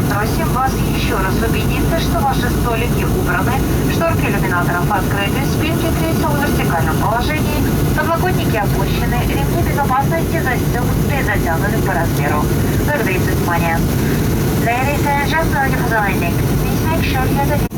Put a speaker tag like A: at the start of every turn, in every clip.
A: просим вас еще раз убедиться, что ваши столики убраны, шторки иллюминаторов открыты, спинки кресел в вертикальном положении, подлокотники опущены, ремни безопасности застегнуты и затянуты по размеру. Благодарим за внимание. Ladies and gentlemen, for the landing, please make sure you have the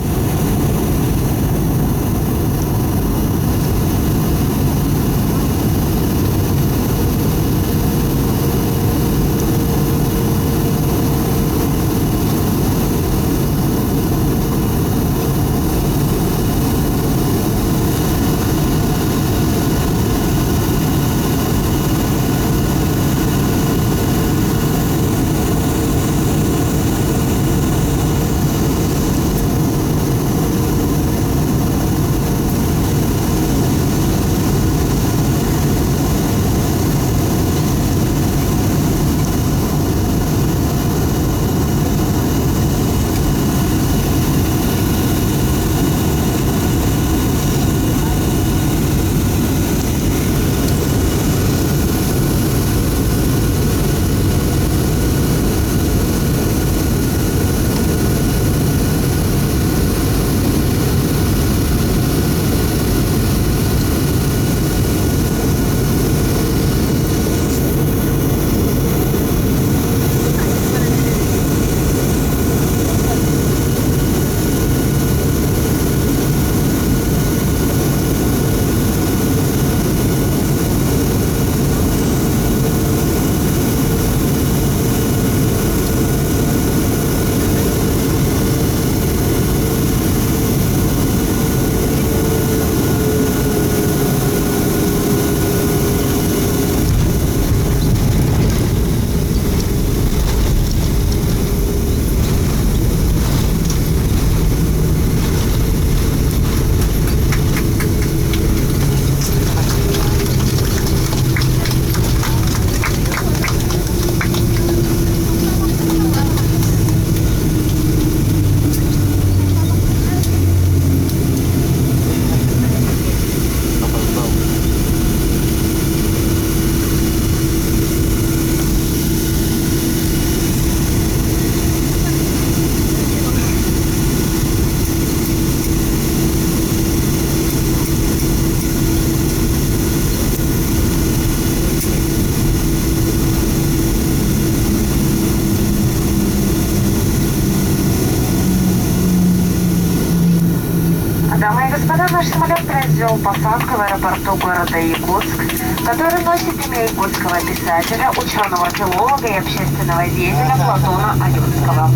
A: Дамы и господа, наш самолет произвел посадку в аэропорту города Якутск, который носит имя якутского писателя, ученого-филолога и общественного деятеля Платона Аюрского.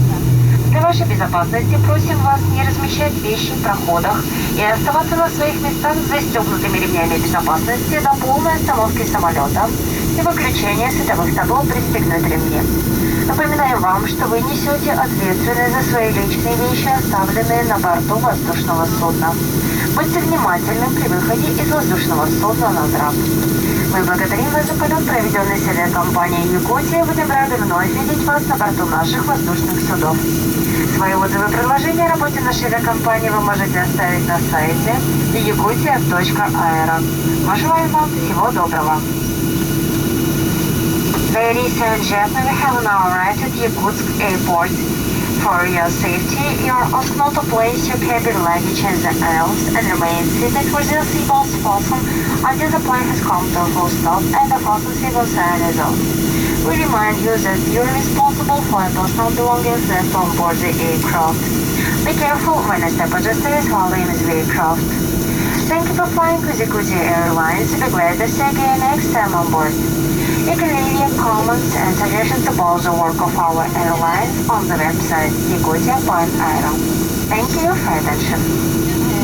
A: Для вашей безопасности просим вас не размещать вещи в проходах и оставаться на своих местах с застегнутыми ремнями безопасности до полной остановки самолета и выключения световых табло «Пристегнуть ремни». Напоминаем вам, что вы несете ответственность за свои личные вещи, оставленные на борту воздушного судна. Будьте внимательны при выходе из воздушного судна на трап. Мы благодарим вас за полет, проведенный с авиакомпанией «Якутия». Будем рады вновь видеть вас на борту наших воздушных судов. Свои отзывы и предложения о работе нашей авиакомпании вы можете оставить на сайте yakutia.aero. Мы желаем вам всего доброго. Ladies and gentlemen, we have now arrived at Yakutsk Airport. For your safety, you are asked not to place your cabin luggage in the aisles and remain seated with your seatbelts fastened until the plane has come to a full stop and the fasten signal sign is off. We remind you that you are responsible for your personal belongings left on board the aircraft. Be careful when a step adjusters while in the aircraft. Thank you for flying with Yakutia Airlines. We're glad to see you again next time on board. You can leave your comments and suggestions about the work of our airlines on the website yakutia.aero. Thank you for your attention.